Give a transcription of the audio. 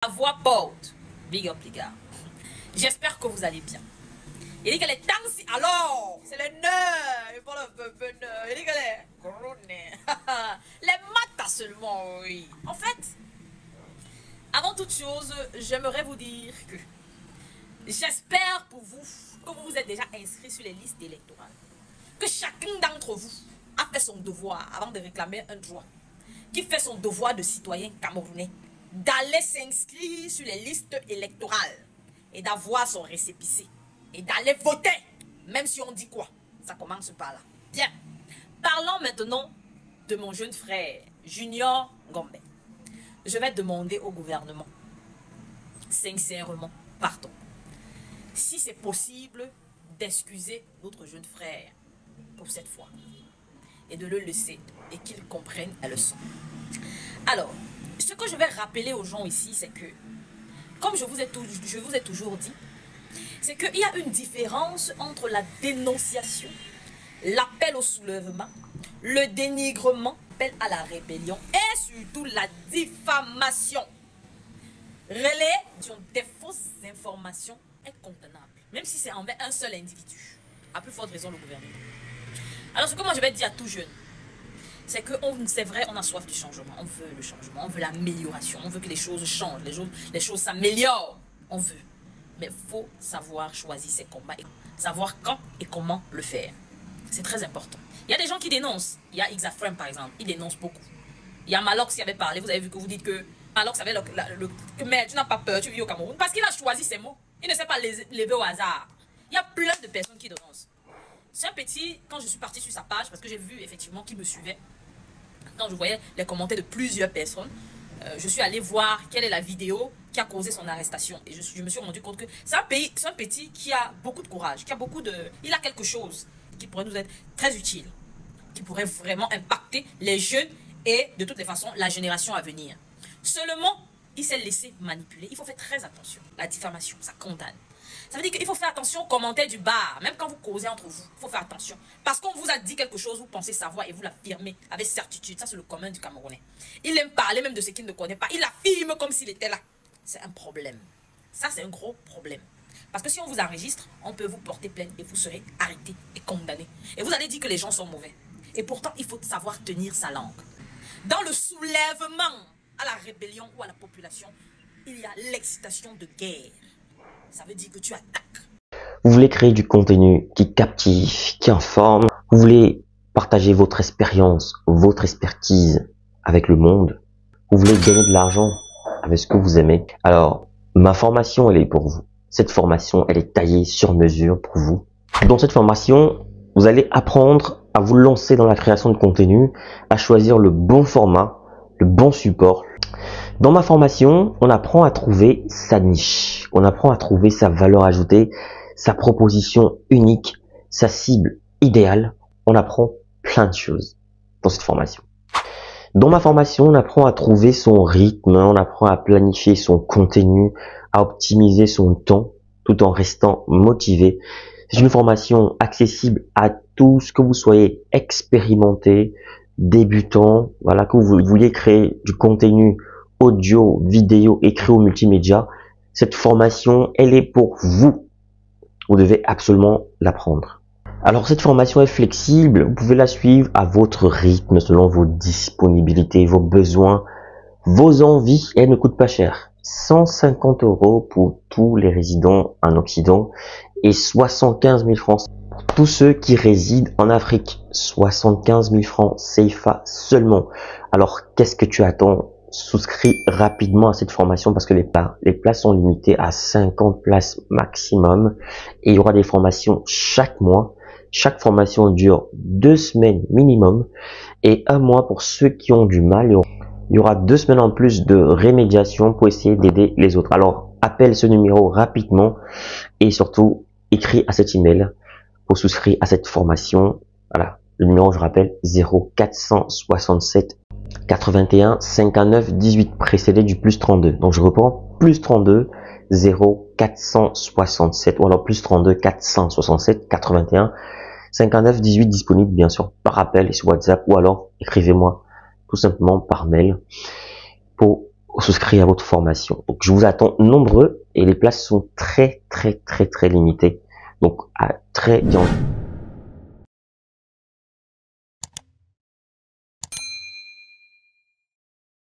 La voix porte. Big up les gars. J'espère que vous allez bien. Il dit que les temps, alors, c'est le nœud. Il dit que les couronnes. Les maths seulement, oui. En fait, avant toute chose, j'aimerais vous dire que j'espère pour vous que vous vous êtes déjà inscrits sur les listes électorales. Que chacun d'entre vous a fait son devoir avant de réclamer un droit. Qui fait son devoir de citoyen camerounais. D'aller s'inscrire sur les listes électorales et d'avoir son récépissé et d'aller voter, même si on dit quoi. Ça commence par là. Bien, parlons maintenant de mon jeune frère, Junior Ngombe. Je vais demander au gouvernement, sincèrement, pardon, si c'est possible d'excuser notre jeune frère pour cette fois et de le laisser et qu'il comprenne la leçon. Alors, ce que je vais rappeler aux gens ici, c'est que, comme je vous ai toujours dit, c'est qu'il y a une différence entre la dénonciation, l'appel au soulèvement, le dénigrement, l'appel à la rébellion et surtout la diffamation. Relayer des fausses informations est condamnable, même si c'est envers un seul individu, à plus forte raison le gouvernement. Alors ce que moi je vais dire à tout jeune, c'est que c'est vrai, on a soif du changement, on veut le changement, on veut l'amélioration, on veut que les choses changent, les choses s'améliorent, on veut. Mais il faut savoir choisir ses combats, et savoir quand et comment le faire. C'est très important. Il y a des gens qui dénoncent. Il y a Xafrem par exemple, il dénonce beaucoup. Il y a Malox qui avait parlé, vous avez vu que vous dites que Malox avait mais tu n'as pas peur, tu vis au Cameroun. Parce qu'il a choisi ses mots, il ne sait pas les lever au hasard. Il y a plein de personnes qui dénoncent. C'est un petit, quand je suis partie sur sa page, parce que j'ai vu effectivement qu'il me suivait, quand je voyais les commentaires de plusieurs personnes, je suis allée voir quelle est la vidéo qui a causé son arrestation. Et je me suis rendu compte que c'est un petit qui a beaucoup de courage, il a quelque chose qui pourrait nous être très utile, qui pourrait vraiment impacter les jeunes et de toutes les façons la génération à venir. Seulement, il s'est laissé manipuler. Il faut faire très attention. La diffamation, ça condamne. Ça veut dire qu'il faut faire attention aux commentaires du bar. Même quand vous causez entre vous, il faut faire attention. Parce qu'on vous a dit quelque chose, vous pensez savoir et vous l'affirmez avec certitude. Ça, c'est le commun du Camerounais. Il aime parler même de ce qu'il ne connaît pas. Il affirme comme s'il était là. C'est un problème. Ça, c'est un gros problème. Parce que si on vous enregistre, on peut vous porter plainte et vous serez arrêté et condamné. Et vous allez dire que les gens sont mauvais. Et pourtant, il faut savoir tenir sa langue. Dans le soulèvement à la rébellion ou à la population, il y a l'excitation de guerre. Ça veut dire que tu attaques. Vous voulez créer du contenu qui captive, qui informe. Vous voulez partager votre expérience, votre expertise avec le monde. Vous voulez gagner de l'argent avec ce que vous aimez. Alors, ma formation, elle est pour vous. Cette formation, elle est taillée sur mesure pour vous. Dans cette formation, vous allez apprendre à vous lancer dans la création de contenu, à choisir le bon format, le bon support. Dans ma formation, on apprend à trouver sa niche, on apprend à trouver sa valeur ajoutée, sa proposition unique, sa cible idéale. On apprend plein de choses dans cette formation. Dans ma formation, on apprend à trouver son rythme, on apprend à planifier son contenu, à optimiser son temps tout en restant motivé. C'est une formation accessible à tous, que vous soyez expérimenté, débutant, voilà, que vous vouliez créer du contenu audio, vidéo, écrit ou multimédia. Cette formation, elle est pour vous. Vous devez absolument l'apprendre. Alors, cette formation est flexible. Vous pouvez la suivre à votre rythme, selon vos disponibilités, vos besoins, vos envies. Et elle ne coûte pas cher. 150 € pour tous les résidents en Occident et 75 000 francs pour tous ceux qui résident en Afrique. 75 000 francs CFA seulement. Alors, qu'est-ce que tu attends? Souscris rapidement à cette formation parce que les places sont limitées à 50 places maximum et il y aura des formations chaque mois. Chaque formation dure 2 semaines minimum et 1 mois pour ceux qui ont du mal. Il y aura 2 semaines en plus de rémédiation pour essayer d'aider les autres. Alors, appelle ce numéro rapidement et surtout, écris à cet email pour souscrire à cette formation. Voilà, le numéro, je rappelle, 0467 81 59 18 précédé du plus 32. Donc je reprends, plus 32 0467 ou alors plus 32 467 81 59 18 disponible bien sûr par appel et sur WhatsApp ou alors écrivez-moi tout simplement par mail pour souscrire à votre formation. Donc, je vous attends nombreux et les places sont très limitées. Donc, à très bientôt.